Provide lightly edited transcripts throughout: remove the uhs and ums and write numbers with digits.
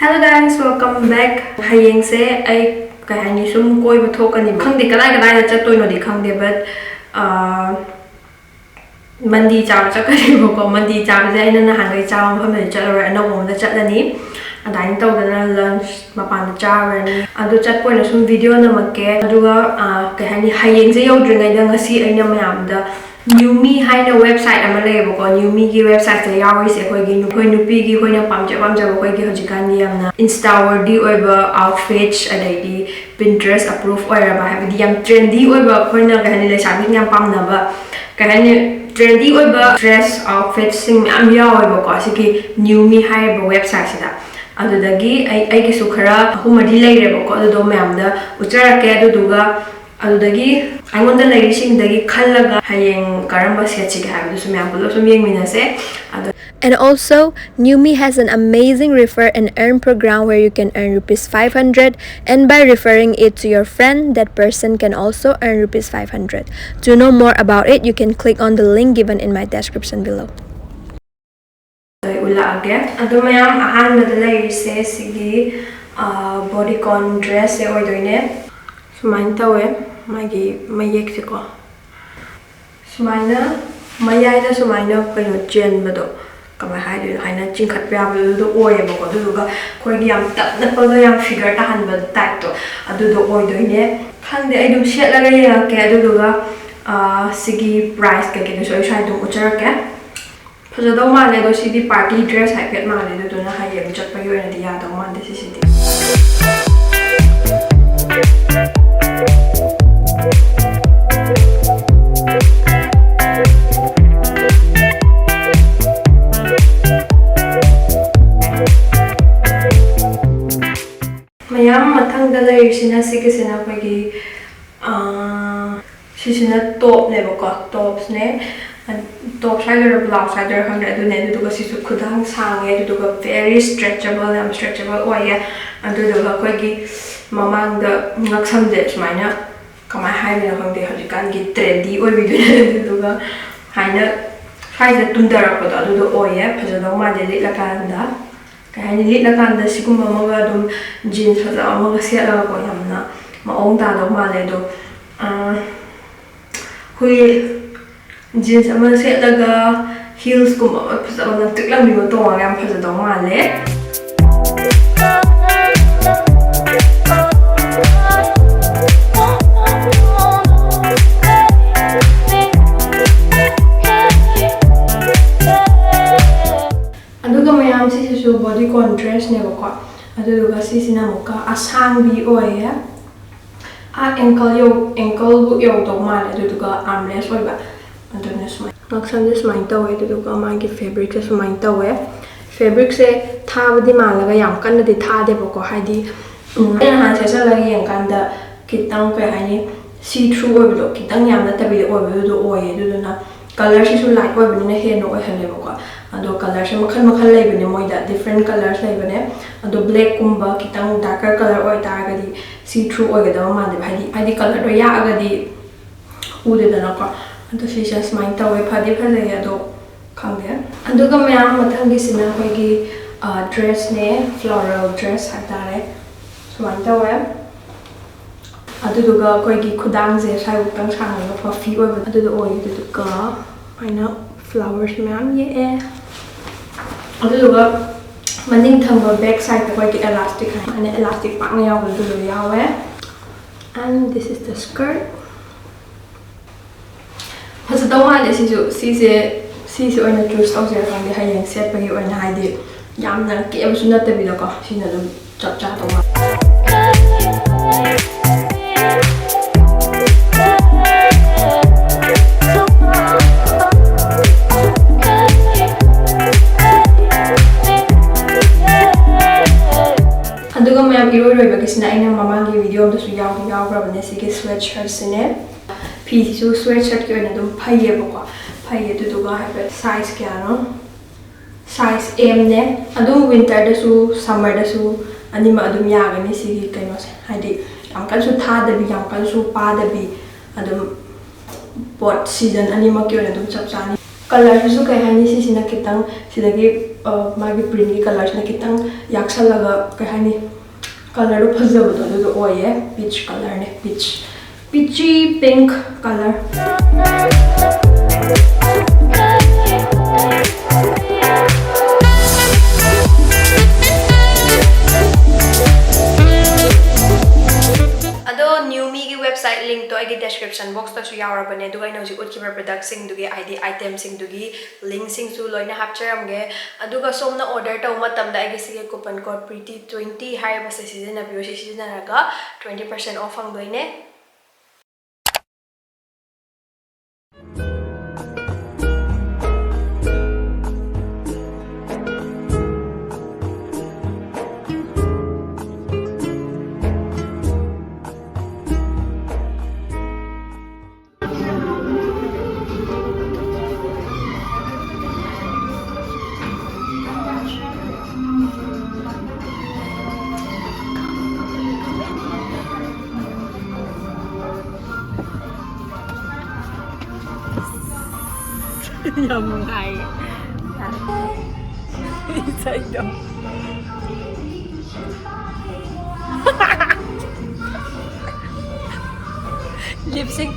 Hello guys, welcome back. Hayeng se ai kahani sum koi bathok ani khangde kalai chatoi no di khangde but mandi chaw chakari ko mandi chaw je aina na hangai chaw pham de chalora na wom da chatlani adai taw da lunch mapan chawani adu chat point sum video na makke aduga kahani hayeng je yodringai da ngasi aina mayam da NUMI haina website amale boko NUMI ki website se yawi se koi gi koi nupi gi koi na pamja koi gi hojikan ni amna insta worthy oiba outfits adai Pinterest approve oira ba habi yam trendy oiba koi na kahani le sabi nyam pamna ba kahani trendy oiba dress outfits sing am yawi boko asiki NUMI hai ba website sida adudagi ai ki sukhara humadi leire boko adu mayam da uchara ke aduduga adudagi angonda laising dagi khallaga hayeng karamba sechi ga habi sum yam bulo sum yengmina se. And also, NUMI has an amazing refer and earn program where you can earn ₹500, and by referring it to your friend, that person can also earn ₹500. To know more about it, you can click on the link given in my description below. Ula age adu mayam ahan da lai se sigi bodycon dress se oidoine sumain tawe magi mayek se ko sumaina mayai da sumaina kaino chen bado kama haidu haina chingkhat pya bado oye bako adu ga koi gi yam tap na pa yam figure ta han bad type to adu do oidoine khande ai dum shet laga ya ke adu ga sigi price ke ke so shai dum uchar ke phajado male do sidi party dress haipet male do na hayem chat pa yoina dia do man de sidi mayam mathang da lai sina sikisina pagi sisina top ne bako tops ne top side or blouse side or hang adu ne adu ga sisu khudang sang e adu ga very stretchable oya adu ga koi gi mamang da ngaksam de smaina kama hai ne hang de hajikan gi trendy oi bi de adu ga haina size tundara ko adu do oya phajado ma de la kanda kahani lit la kanda sigum amaga dum jeans phasa amaga sia la ko yamna maong ta do ma le do hui jeans ama se laga heels kum phasa na tiklang mi to ngam phasa do ma le aduga mayam si su body contrast ne bako aduga si sina muka asang bi oya ankle bu yo to ma le aduga armless oiba aduna smai naksam this mai to we aduga ma gi fabric se mai to we fabric se thabadi ma laga yam kan di tha de bako haidi en han se sa la yen kan da kitang pe hani see through oiba kitang yam na tabi oiba do oye aduna color si su light oiba ne he no oi hale bako ado color se makhan lai bane moida different colors lai bane ado black kumba kitang darker color oi ta ga di see through oi ga da ma de bhai color do ya ga di u de da na ko ado si just mind ta oi phadi phale ya do khang de ado ga mayam mathang gi sina koi gi dress ne floral dress ha ta re so mind ta oi ado do ga koi gi khudang je sai u tang sang ga puffy oi ado do oi do ga aina flowers mayam ye aduga maning thamba back side ta koi ki elastic hai ane elastic pak na yaw do yawe and this is the skirt phasa daw ma le si se oina choose taw se kan de hayeng set pagi oina haidi yamna ke am sunat ta bi lo ko sina dum chap cha to ma aduga mayam iroi ba kisina aina mamangi video da su yaw grabane sigi sweatshirt sine piece su sweatshirt ki oina dum phaiye bako phaiye duga ha size kya no size m ne adu winter da su summer da su anima adum yagani sigi kaino se haidi amkan su tha da bi amkan su pa da bi adum bot season anima ki oina dum chap chani color su kai hani sina kitang sidagi magi print ki color na kitang yaksalaga kai hani color ro phajabo do oye peach color ne peachy pink color. Website link to agi description box ta su yawarabane duga ina ji utkiba product sing dugi id item sing dugi link sing su loina hapcharamge aduga somna order taw matam da agi sige coupon code pretty20 haiba se season abio se season raga 20% off ang doine. Nhầm ngày Say đâu Lip sync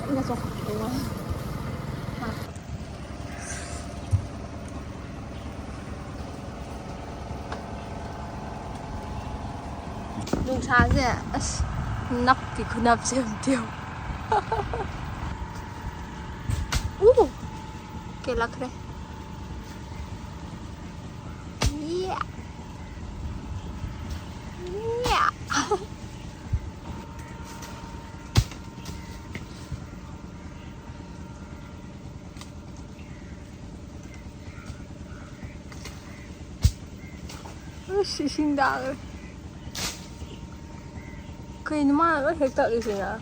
Ina so ko. Nungsaase as nappi kunap semtiyo. Kelak re. Yeah. Yeah. Sising dagger. Kaya naman ako hektar isi na.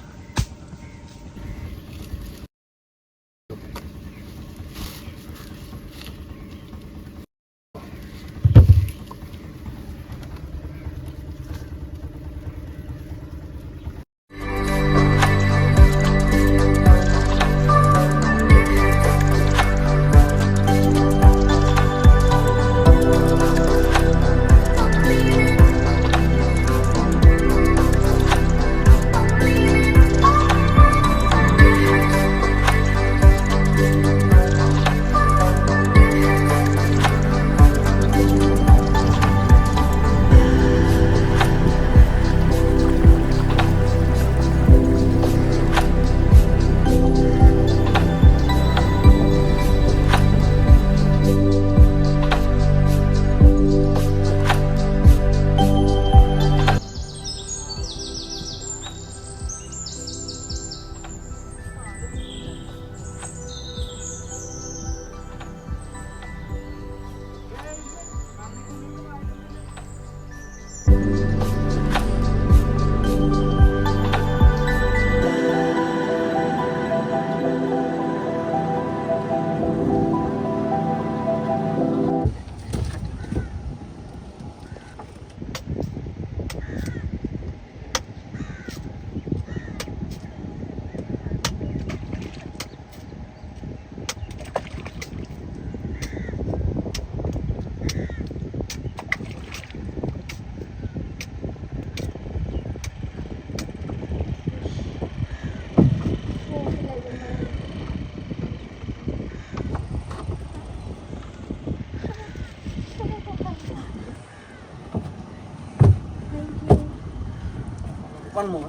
One more.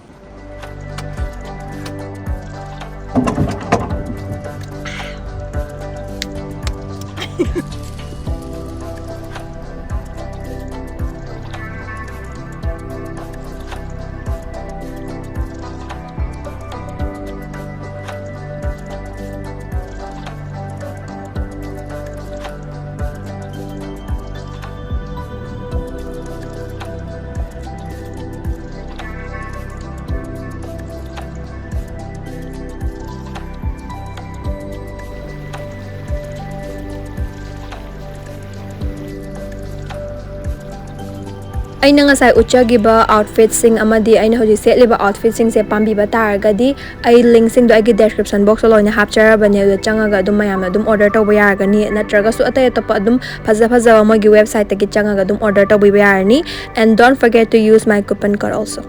Aina ngasai uchagiba outfit sing amadi aina hoji setliba outfit sing se pambiba taragadi ai link sing do agi description box loina hapcharabane do changaga dum mayamna dum order tawba yaragani natraga su atay topa dum phaja mogi website tagi changaga dum order tawba yarani, and don't forget to use my coupon code also.